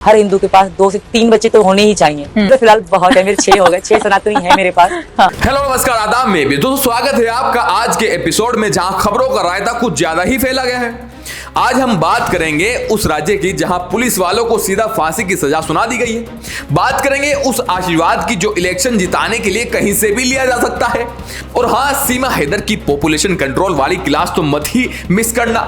हर हिंदू के पास 2 से 3 बच्चे तो होने ही चाहिए। तो फिलहाल बहुत है, मेरे 6 हो गए, 6 सनातनी है मेरे पास। हाँ। हेलो नमस्कार आदाब में भी दोस्तों स्वागत है आपका आज के एपिसोड में, जहां खबरों का रायता कुछ ज्यादा ही फैला गया है। आज हम बात करेंगे उस राज्य की जहां पुलिस वालों को सीधा फांसी की सजा सुना दी गई है। बात करेंगे उस आशीर्वाद की जो इलेक्शन जिताने के लिए कहीं से भी लिया जा सकता है। और हाँ, सीमा हैदर की पॉपुलेशन कंट्रोल वाली क्लास तो मत ही मिस करना।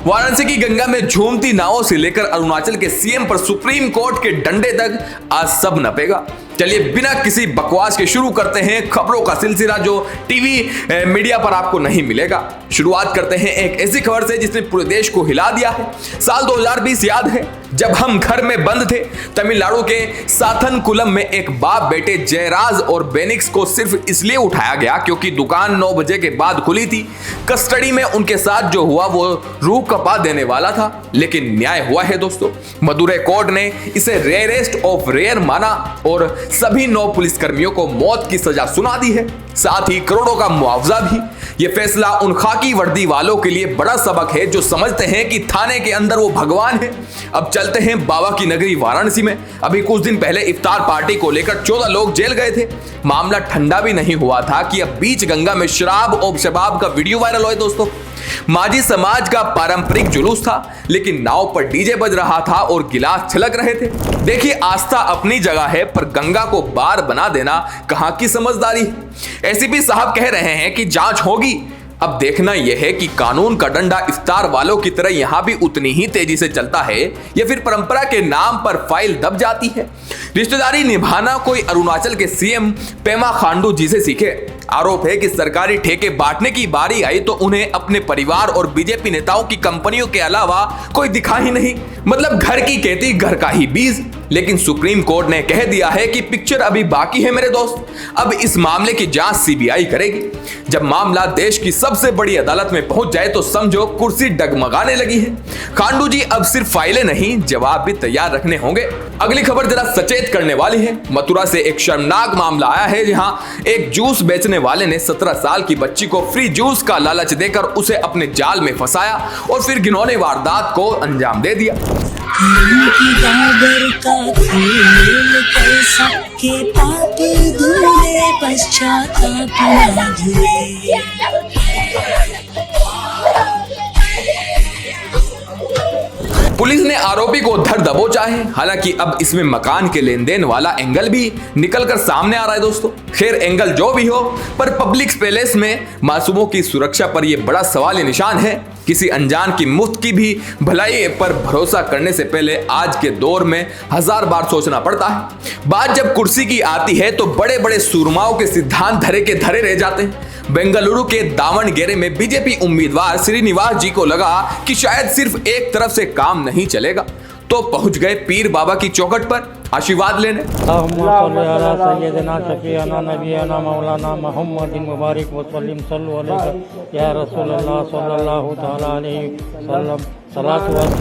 वाराणसी की गंगा में झूमती नावों से लेकर अरुणाचल के सीएम पर सुप्रीम कोर्ट के डंडे तक आज सब नपेगा। चलिए बिना किसी बकवास के शुरू करते हैं खबरों का सिलसिला जो टीवी मीडिया पर आपको नहीं मिलेगा। शुरुआत करते हैं एक ऐसी खबर से जिसने पूरे देश को हिला दिया है। साल 2020 याद है जब हम घर में बंद थे। तमिलनाडु के साथनकुलम में एक बाप बेटे जयराज और बेनिक्स को सिर्फ इसलिए उठाया गया क्योंकि दुकान 9 बजे के बाद खुली थी। कस्टडी में उनके साथ जो हुआ वो रूह कपा देने वाला था, लेकिन न्याय हुआ है दोस्तों। मदुरै कोर्ट ने इसे रेयरेस्ट ऑफ रेयर माना और सभी 9 पुलिसकर्मियों को मौत की सजा सुना दी है, साथ ही करोड़ों का मुआवजा भी। यह फैसला उन खाकी वर्दी वालों के लिए बड़ा सबक है जो समझते हैं कि थाने के अंदर वो भगवान है। अब चलते हैं बाबा की नगरी वाराणसी में। अभी कुछ दिन पहले इफ्तार पार्टी को लेकर 14 लोग जेल गए थे। मामला ठंडा भी नहीं हुआ था कि अब बीच गंगा में शराब और शबाब का वीडियो वायरल हुआ दोस्तों। माझी समाज का पारंपरिक जुलूस था, लेकिन नाव पर डीजे बज रहा था और गिलास छलक रहे थे। देखिए, आस्था अपनी जगह है, पर गंगा को बार बना देना कहां की समझदारी है। एसीपी साहब कह रहे हैं कि जांच होगी। अब देखना यह है कि कानून का डंडा इफ्तार वालों की तरह यहां भी उतनी ही तेजी से चलता है या फिर परंपरा के नाम पर फाइल दब जाती है। रिश्तेदारी निभाना कोई अरुणाचल के सीएम पेमा खांडू जी से सीखे। आरोप है कि सरकारी ठेके बांटने की बारी आई तो उन्हें अपने परिवार और बीजेपी नेताओं की कंपनियों के अलावा कोई दिखा ही नहीं। मतलब घर की खेती घर का ही बीज। लेकिन सुप्रीम कोर्ट ने कह दिया है कि पिक्चर अभी बाकी है मेरे दोस्त। अब इस मामले की जांच सीबीआई करेगी। जब मामला देश की सबसे बड़ी अदालत में पहुंच जाए तो समझो कुर्सी डगमगाने लगी है। खांडू जी अब सिर्फ फाइलें नहीं, जवाब भी तैयार रखने होंगे। अगली खबर जरा सचेत करने वाली है। मथुरा से एक शर्मनाक मामला आया है, जहां एक जूस बेचने वाले ने 17 साल की बच्ची को फ्री जूस का लालच देकर उसे अपने जाल में फंसाया और फिर घिनौनी वारदात को अंजाम दे दिया। पुलिस ने आरोपी को धर दबोचा है। हालांकि अब इसमें मकान के लेन देन वाला एंगल भी निकलकर सामने आ रहा है दोस्तों। खैर, एंगल जो भी हो, पर पब्लिक पैलेस में मासूमों की सुरक्षा पर यह बड़ा सवाल निशान है। किसी अनजान की मुफ्त की भी भलाई पर भरोसा करने से पहले आज के दौर में 1000 बार सोचना पड़ता है। बात जब कुर्सी की आती है तो बड़े बड़े सूरमाओं के सिद्धांत धरे के धरे रह जाते हैं। बेंगलुरु के दावणगेरे में बीजेपी उम्मीदवार श्रीनिवास जी को लगा कि शायद सिर्फ एक तरफ से काम नहीं चलेगा, तो पहुंच गए पीर बाबा की चौखट पर आशीर्वाद लेने।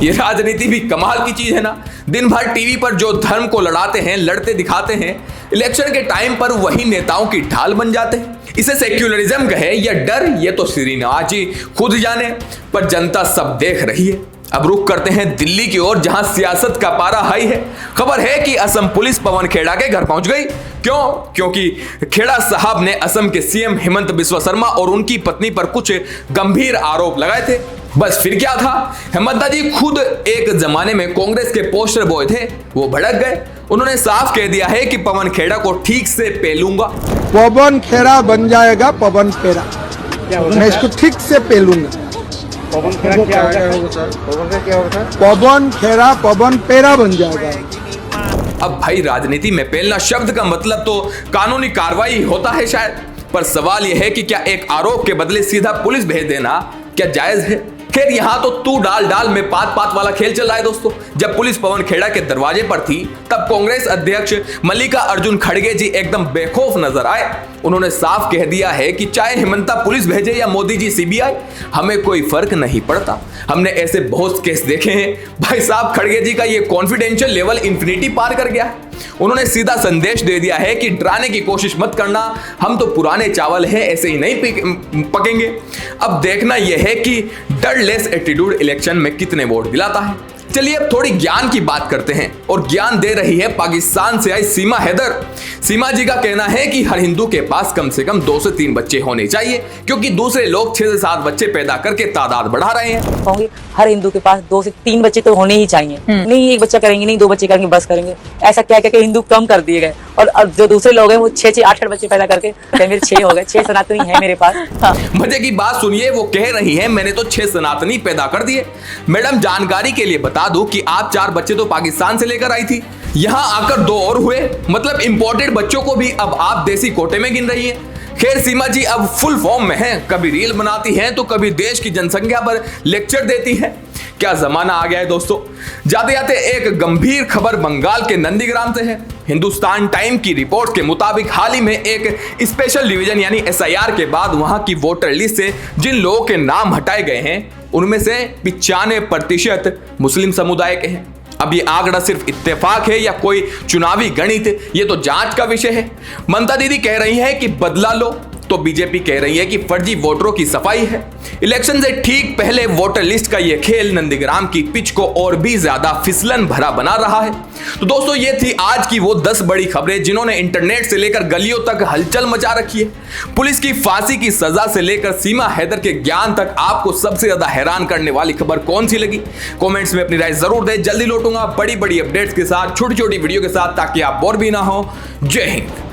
ये राजनीति भी कमाल की चीज है ना। दिन भर टीवी पर जो धर्म को लड़ाते हैं, लड़ते दिखाते हैं, इलेक्शन के टाइम पर वही नेताओं की ढाल बन जाते हैं। इसे सेक्युलरिज्म कहे या डर, ये तो श्रीनिवास जी खुद जाने, पर जनता सब देख रही है। अब रुख करते हैं दिल्ली की ओर, जहां सियासत का पारा हाई है। खबर है कि असम पुलिस पवन खेड़ा के घर पहुंच गई। क्योंकि खेड़ा साहब ने असम के सीएम हेमंत बिस्वा शर्मा और उनकी पत्नी पर कुछ गंभीर आरोप लगाए थे। बस फिर क्या था, हेमंत जी खुद एक जमाने में कांग्रेस के पोस्टर बॉय थे, वो भड़क गए। उन्होंने साफ कह दिया है कि पवन खेड़ा को ठीक से पेलूंगा। पवन खेड़ा बन जाएगा पवन खेड़ा, मैं इसको ठीक से पेलूंगा। पवन खेड़ा क्या होगा? पवन खेड़ा पवन पेड़ा बन जाएगा। अब भाई, राजनीति में पेलना शब्द का मतलब तो कानूनी कार्रवाई होता है शायद, पर सवाल यह है कि क्या एक आरोप के बदले सीधा पुलिस भेज देना क्या जायज है? खैर, यहां तो तू डाल डाल में पात पात वाला खेल चल रहा है दोस्तों। जब पुलिस पवन खेड़ा के दरवाजे पर थी तब कांग्रेस अध्यक्ष मल्लिका अर्जुन खड़गे जी एकदम बेखौफ नजर आए। उन्होंने साफ कह दिया है कि चाहे हिमंता पुलिस भेजे या मोदी जी सीबीआई, हमें कोई फर्क नहीं पड़ता। हमने ऐसे बहुत केस देखे हैं। भाई साहब, खड़गे जी का ये कॉन्फिडेंशियल लेवल इंफिनिटी पार कर गया है। उन्होंने सीधा संदेश दे दिया है कि डराने की कोशिश मत करना, हम तो पुराने चावल हैं, ऐसे ही नहीं पकेंगे। अब देखना यह है कि डर लेस एटीट्यूड इलेक्शन में कितने वोट दिलाता है। चलिए अब थोड़ी ज्ञान की बात करते हैं और ज्ञान दे रही है पाकिस्तान से आई सीमा हैदर। सीमा जी का कहना है कि हर हिंदू के पास कम से कम 2 से 3 बच्चे होने चाहिए, क्योंकि दूसरे लोग 6 से 7 बच्चे पैदा करके तादाद बढ़ा रहे हैं। कहूंगी हर हिंदू के पास 2 से 3 बच्चे तो होने ही चाहिए। नहीं 1 बच्चा करेंगे, नहीं 2 बच्चे करेंगे, बस करेंगे, ऐसा क्या क्या हिंदू कम कर दिए गए। और अब जो दूसरे लोग हैं वो 6 8 बच्चे पैदा करके मेरे 6 हो गए, 6 सनातनी है मेरे पास। हाँ। मजे की बात सुनिए, वो कह रही है मैंने तो 6 सनातनी पैदा कर दिए। मैडम जानकारी के लिए बता दूं कि आप 4 बच्चे तो पाकिस्तान से लेकर आई थी, यहां आकर 2 और हुए, मतलब इंपोर्टेड बच्चों को भी अब आप देसी कोटे में गिन रही है। खैर सीमा जी अब फुल फॉर्म में हैं, कभी रील बनाती हैं तो कभी देश की जनसंख्या पर लेक्चर देती हैं। क्या जमाना आ गया है दोस्तों। जाते जाते एक गंभीर खबर बंगाल के नंदीग्राम से है। हिंदुस्तान टाइम की रिपोर्ट के मुताबिक हाल ही में एक स्पेशल डिवीजन यानी SIR के बाद वहां की वोटर लिस्ट से जिन लोगों के नाम हटाए गए हैं उनमें से 95% मुस्लिम समुदाय के हैं। अब ये आंकड़ा सिर्फ इत्तेफाक है या कोई चुनावी गणित, ये तो जांच का विषय है। ममता दीदी कह रही है कि बदला लो, तो बीजेपी कह रही है कि फर्जी वोटरों की सफाई है। इलेक्शन से ठीक पहले वोटर लिस्ट का यह खेल नंदीग्राम की पिच को और भी ज्यादा फिसलन भरा बना रहा है। तो दोस्तों ये थी आज की वो 10 बड़ी खबरें जिन्होंने इंटरनेट से लेकर गलियों तक हलचल मचा रखी है। पुलिस की फांसी की सजा से लेकर सीमा हैदर के ज्ञान तक आपको सबसे ज्यादा हैरान करने वाली खबर कौन सी लगी? कमेंट्स में अपनी राय जरूर दें। जल्दी लौटूंगा बड़ी बड़ी अपडेट्स के साथ, छोटी छोटी वीडियो के साथ, ताकि आप बोर भी ना हो। जय हिंद।